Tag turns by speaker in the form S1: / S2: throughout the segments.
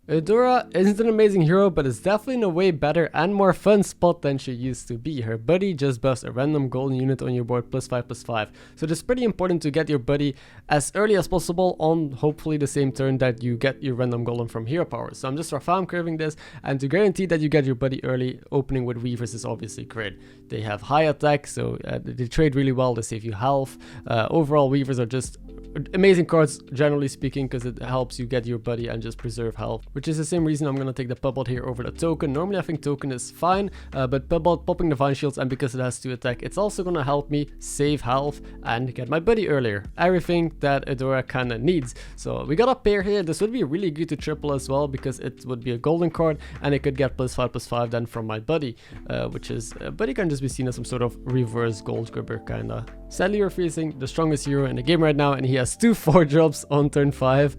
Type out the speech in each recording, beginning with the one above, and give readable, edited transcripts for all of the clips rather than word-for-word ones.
S1: Eudora isn't an amazing hero, but is definitely in a way better and more fun spot than she used to be. Her buddy just buffs a random golden unit on your board +5/+5. So it's pretty important to get your buddy as early as possible on hopefully the same turn that you get your random golem from hero power. So I'm just farm curving this, and to guarantee that you get your buddy early, opening with weavers is obviously great. They have high attack, so they trade really well, they save you health. Overall, weavers are just amazing cards generally speaking, because it helps you get your buddy and just preserve health, which is the same reason I'm going to take the Pubbot here over the token. Normally I think token is fine, but Pubbot popping the Vine Shields, and because it has 2 attack, it's also going to help me save health and get my buddy earlier. Everything that Eudora kind of needs. So we got a pair here. This would be really good to triple as well, because it would be a golden card and it could get +5/+5 then from my buddy, which is buddy can just be seen as some sort of reverse gold gribber kind of. Sadly, you're facing the strongest hero in the game right now, and he has 2 4-drops on turn 5,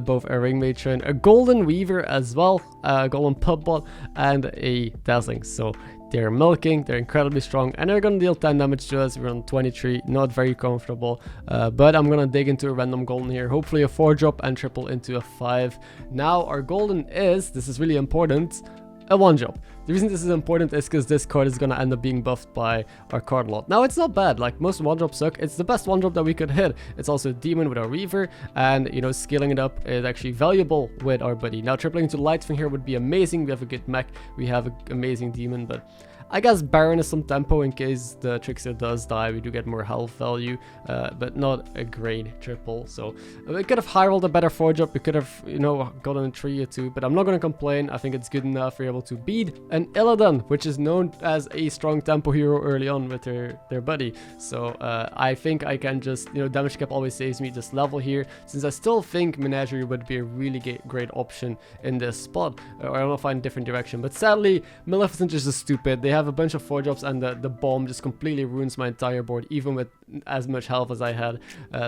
S1: both a ring matron, a golden weaver as well, a golden Pubbot, and a dazzling. So they're milking, they're incredibly strong, and they're gonna deal 10 damage to us. We're on 23, not very comfortable, but I'm gonna dig into a random golden here, hopefully a 4-drop and triple into a 5. Now our golden is, this is really important, a 1-drop. The reason this is important is because this card is going to end up being buffed by our card lot. Now, it's not bad. Like, most 1-drops suck. It's the best 1-drop that we could hit. It's also a demon with our Reaver, and, you know, scaling it up is actually valuable with our buddy. Now, tripling into light from here would be amazing. We have a good mech. We have an amazing demon, but I guess Baron is some tempo in case the Trickster does die. We do get more health value, but not a great triple. So we could have high rolled a better 4-drop. We could have, you know, gotten a 3 or 2, but I'm not going to complain. I think it's good enough. We're able to beat an Illidan, which is known as a strong tempo hero early on with their buddy. So I think I can just, you know, damage cap always saves me, just level here, since I still think Menagerie would be a really great option in this spot, or I'm gonna find a different direction. But sadly, Maleficent is just stupid. They have a bunch of 4-drops, and the bomb just completely ruins my entire board, even with as much health as I had.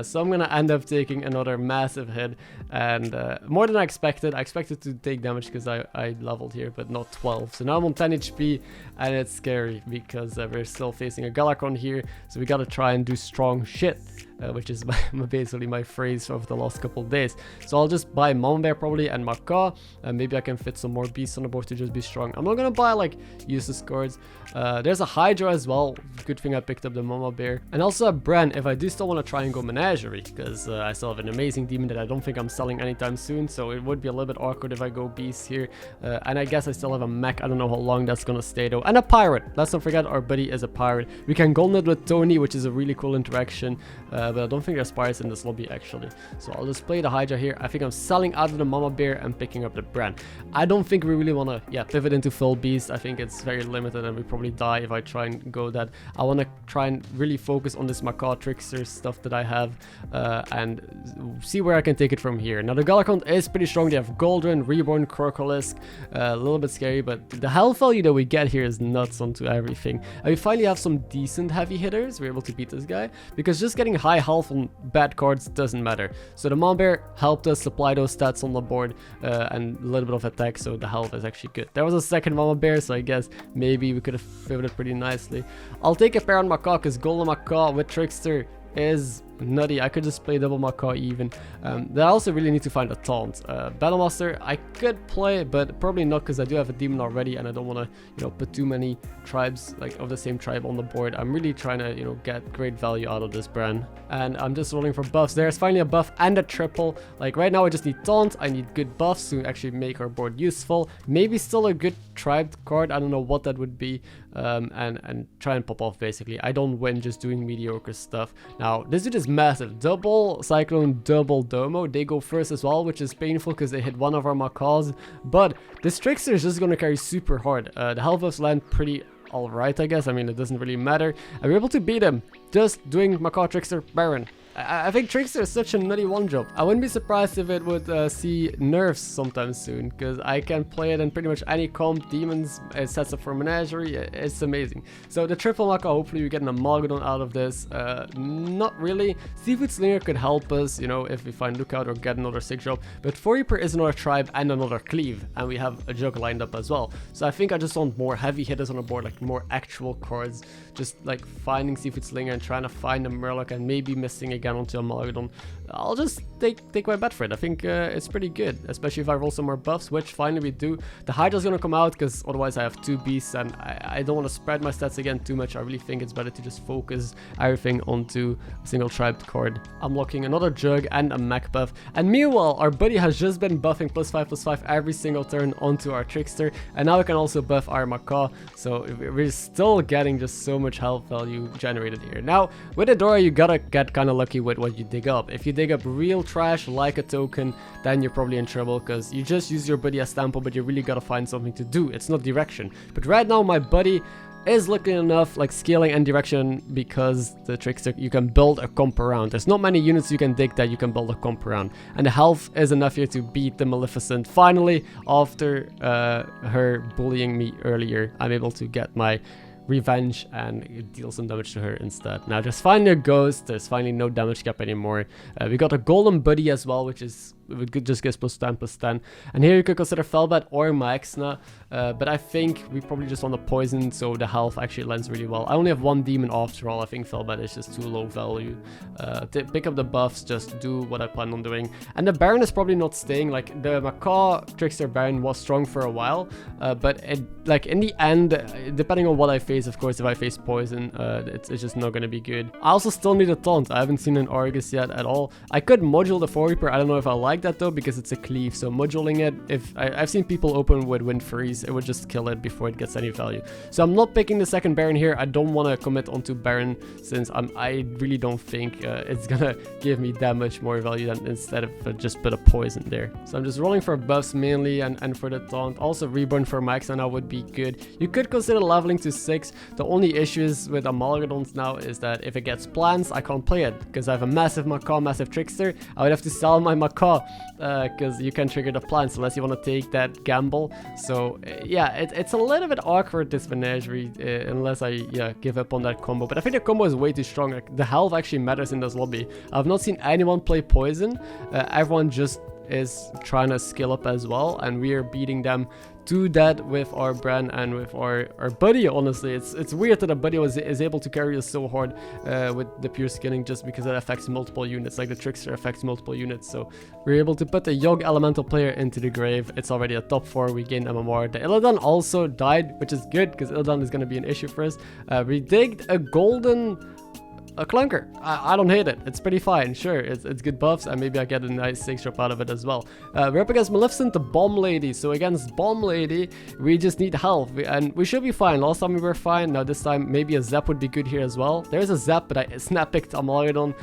S1: So I'm gonna end up taking another massive hit, and more than I expected. I expected to take damage because I leveled here, but not 12. So now I'm on 10 HP, and it's scary because we're still facing a Galakron here, so we gotta try and do strong shit. Which is basically my phrase of the last couple of days. So I'll just buy Mama Bear probably and MarkMcKz, and maybe I can fit some more beasts on the board to just be strong. I'm not gonna buy like useless cards. There's a Hydra as well. Good thing I picked up the Mama Bear, and also a Bren if I do still want to try and go Menagerie, because I still have an amazing demon that I don't think I'm selling anytime soon. So it would be a little bit awkward if I go beast here, and I guess I still have a mech. I don't know how long that's gonna stay though, and a pirate. Let's not forget our buddy is a pirate. We can golden it with Tony, which is a really cool interaction. But I don't think there's pirates in this lobby actually. So I'll just play the Hydra here. I think I'm selling out of the Mama Bear and picking up the Bren. I don't think we really want to pivot into full beast. I think it's very limited, and we probably die if I try and go that. I want to try and really focus on this MarkMcKz Trickster stuff that I have, and see where I can take it from here. Now the Galakron is pretty strong. They have Goldrun, Reborn, Crocolisk, a little bit scary, but the health value that we get here is nuts onto everything. And we finally have some decent heavy hitters. We're able to beat this guy, because just getting high health on bad cards doesn't matter. So the Mama Bear helped us supply those stats on the board, and a little bit of attack, so the health is actually good. There was a second Mama Bear, so I guess maybe we could have pivoted pretty nicely. I'll take a pair on MarkMcKz, because Golden MarkMcKz with Trickster is nutty. I could just play double MarkMcKz even. Then I also really need to find a taunt. Battlemaster I could play, but probably not, because I do have a demon already, and I don't want to, you know, put too many tribes like of the same tribe on the board. I'm really trying to, you know, get great value out of this brand, and I'm just rolling for buffs. There's finally a buff and a triple. Like right now I just need taunt. I need good buffs to actually make our board useful. Maybe still a good tribe card. I don't know what that would be, and try and pop off basically. I don't win just doing mediocre stuff. Now this dude is massive. Double Cyclone, double Domo. They go first as well, which is painful because they hit one of our MarkMcKz. But this Trickster is just going to carry super hard. The health buffs land pretty alright, I guess. I mean, it doesn't really matter. And we're able to beat him just doing MarkMcKz Trickster Baron. I think Trickster is such a nutty 1-drop. I wouldn't be surprised if it would see nerfs sometime soon, because I can play it in pretty much any comp. Demons, it sets up for Menagerie. It's amazing. So the triple MarkMcKz, hopefully we get an Amalgadon out of this. Not really. Seafood Slinger could help us, you know, if we find Lookout or get another 6-drop. But 4 Reaper is another tribe and another cleave, and we have a jug lined up as well. So I think I just want more heavy hitters on the board, like more actual cards. Just like finding Seafood Slinger and trying to find a Murloc and maybe missing again onto Amalgadon. I'll just take my bet for it. I think it's pretty good, especially if I roll some more buffs, which finally we do. The Hydra's gonna come out because otherwise I have 2 beasts, and I don't want to spread my stats again too much. I really think it's better to just focus everything onto a single tribe card. I'm locking another Jug and a mech buff, and meanwhile our buddy has just been buffing +5/+5 every single turn onto our Trickster, and now we can also buff our McKz, so we're still getting just so much health value generated here. Now with Eudora you gotta get kind of lucky with what you dig up. If you dig up real trash like a token, then you're probably in trouble because you just use your buddy as Stampo, but you really gotta find something to do. It's not direction. But right now my buddy is looking enough like scaling and direction, because the Trickster you can build a comp around. There's not many units you can dig that you can build a comp around, and the health is enough here to beat the Maleficent. Finally, after her bullying me earlier, I'm able to get my revenge and deal some damage to her instead. Now just finally a ghost. There's finally no damage cap anymore. We got a golden buddy as well, which is just gets +10/+10, and here you could consider Firebat or MarkMcKz, but I think we probably just want to poison, so the health actually lends really well. I only have 1 demon after all. I think Firebat is just too low value. To pick up the buffs, just do what I plan on doing, and the Baron is probably not staying. Like the McKz Trickster Baron was strong for a while, but it, like in the end, depending on what I face, of course, if I face poison, it's just not gonna be good. I also still need a taunt. I haven't seen an Argus yet at all. I could module the 4 Reaper. I don't know if I like that though, because it's a cleave, so moduling it, if I've seen people open with Wind Freeze, it would just kill it before it gets any value. So I'm not picking the second Baron here. I don't want to commit onto Baron, since I really don't think it's gonna give me that much more value than instead of just put a poison there. So I'm just rolling for buffs mainly, and for the taunt. Also Reborn for Max now would be good. You could consider leveling to 6. The only issues with Amalgadons now is that if it gets plants, I can't play it because I have a massive McKz, massive Trickster. I would have to sell my McKz because you can trigger the plants unless you want to take that gamble. So yeah, it's a little bit awkward, this menagerie, unless I give up on that combo. But I think the combo is way too strong. Like, the health actually matters in this lobby. I've not seen anyone play poison. Everyone just is trying to skill up as well, and we are beating them to that with our brand and with our buddy. Honestly, it's weird that a buddy is able to carry us so hard with the pure skilling, just because it affects multiple units. Like the Trickster affects multiple units, so we're able to put the Yogg elemental player into the grave. It's already a top 4. We gained MMR. The Illidan also died, which is good because Illidan is going to be an issue for us. We digged a golden clunker. I don't hate it. It's pretty fine. Sure, it's good buffs, and maybe I get a nice 6 drop out of it as well. We're up against Maleficent, the Bomb Lady. So against Bomb Lady, we just need health, and we should be fine. Last time we were fine. Now this time maybe a Zap would be good here as well. There's a Zap, but I snap picked Amalgadon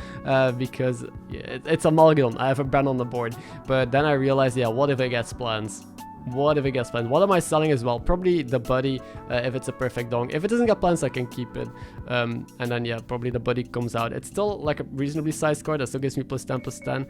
S1: because it's Amalgadon. I have a brand on the board, but then I realized, yeah, what if it gets plans? What if it gets plans? What am I selling as well? Probably the buddy, if it's a perfect dong. If it doesn't get plans, I can keep it. And then yeah, probably the buddy comes out. It's still like a reasonably sized card. That still gives me +10/+10.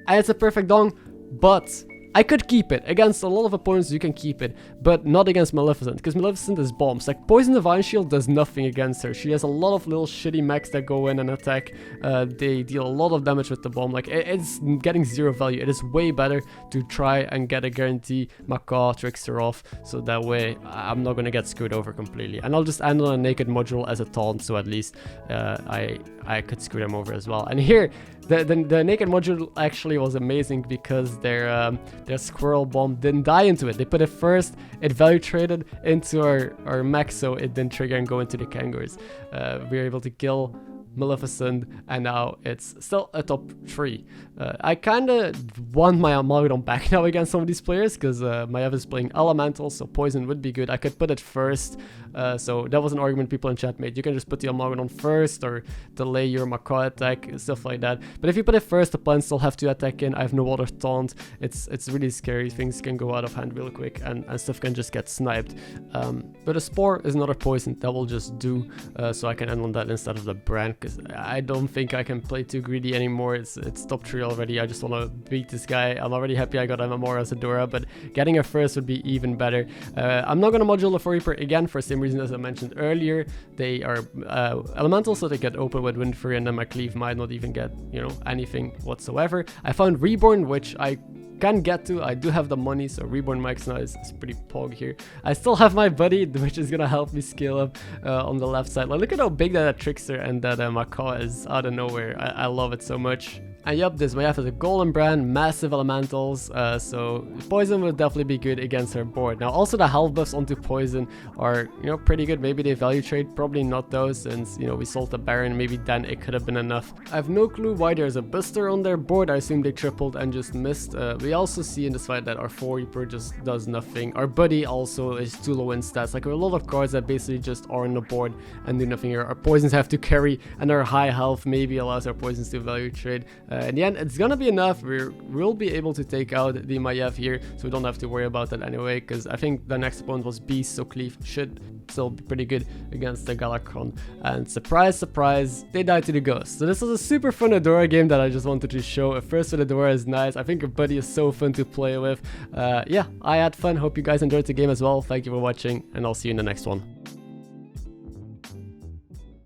S1: And it's a perfect dong, but I could keep it. Against a lot of opponents, you can keep it, but not against Maleficent, because Maleficent is bombs. Like, Poison Divine Shield does nothing against her. She has a lot of little shitty mechs that go in and attack. They deal a lot of damage with the bomb. Like, it's getting 0 value. It is way better to try and get a guarantee McKz Trickster off, so that way I'm not going to get screwed over completely. And I'll just end on a naked module as a taunt, so at least I could screw them over as well. And here, the naked module actually was amazing because their squirrel bomb didn't die into it. They put it first, it value traded into our mech, so it didn't trigger and go into the kangaroos. We were able to kill Maleficent, and now it's still a top 3. I kind of want my Amalgadon back now against some of these players, because my Ev is playing Elemental, so Poison would be good. I could put it first, so that was an argument people in chat made. You can just put the Amalgadon first, or delay your McKz attack, stuff like that. But if you put it first, the plants still have to attack in. I have no other taunt. It's really scary. Things can go out of hand real quick, and stuff can just get sniped. But a Spore is another poison that will just do, so I can end on that instead of the brand, because I don't think I can play too greedy anymore. It's top 3 already. I just want to beat this guy. I'm already happy I got MMR as Eudora, but getting a first would be even better. I'm not going to module the 4 Reaper again for the same reason as I mentioned earlier. They are elemental, so they get open with Wind Fury, and then my cleave might not even get, anything whatsoever. I found Reborn, which I can get to. I do have the money, so Reborn Mike's now is pretty pog here. I still have my buddy, which is gonna help me scale up on the left side. Like, look at how big that Trickster and that McKz is out of nowhere. I love it so much. And yup, this Mayef has a golden brand, massive elementals, so poison would definitely be good against her board. Now also the health buffs onto poison are, you know, pretty good. Maybe they value trade, probably not though, since, you know, we sold the Baron, maybe then it could have been enough. I have no clue why there's a Buster on their board. I assume they tripled and just missed. We also see in this fight that our 4 Reaper just does nothing. Our Buddy also is too low in stats. Like, we have a lot of cards that basically just are on the board and do nothing here. Our poisons have to carry, and our high health maybe allows our poisons to value trade. In the end, it's gonna be enough. We'll be able to take out the Mayef here, so we don't have to worry about that anyway, because I think the next opponent was Beast, so Cleave should still be pretty good against the Galakron. And surprise, surprise, they died to the Ghost. So this was a super fun Eudora game that I just wanted to show. First with Eudora is nice. I think her Buddy is so fun to play with. Yeah, I had fun. Hope you guys enjoyed the game as well. Thank you for watching, and I'll see you in the next one.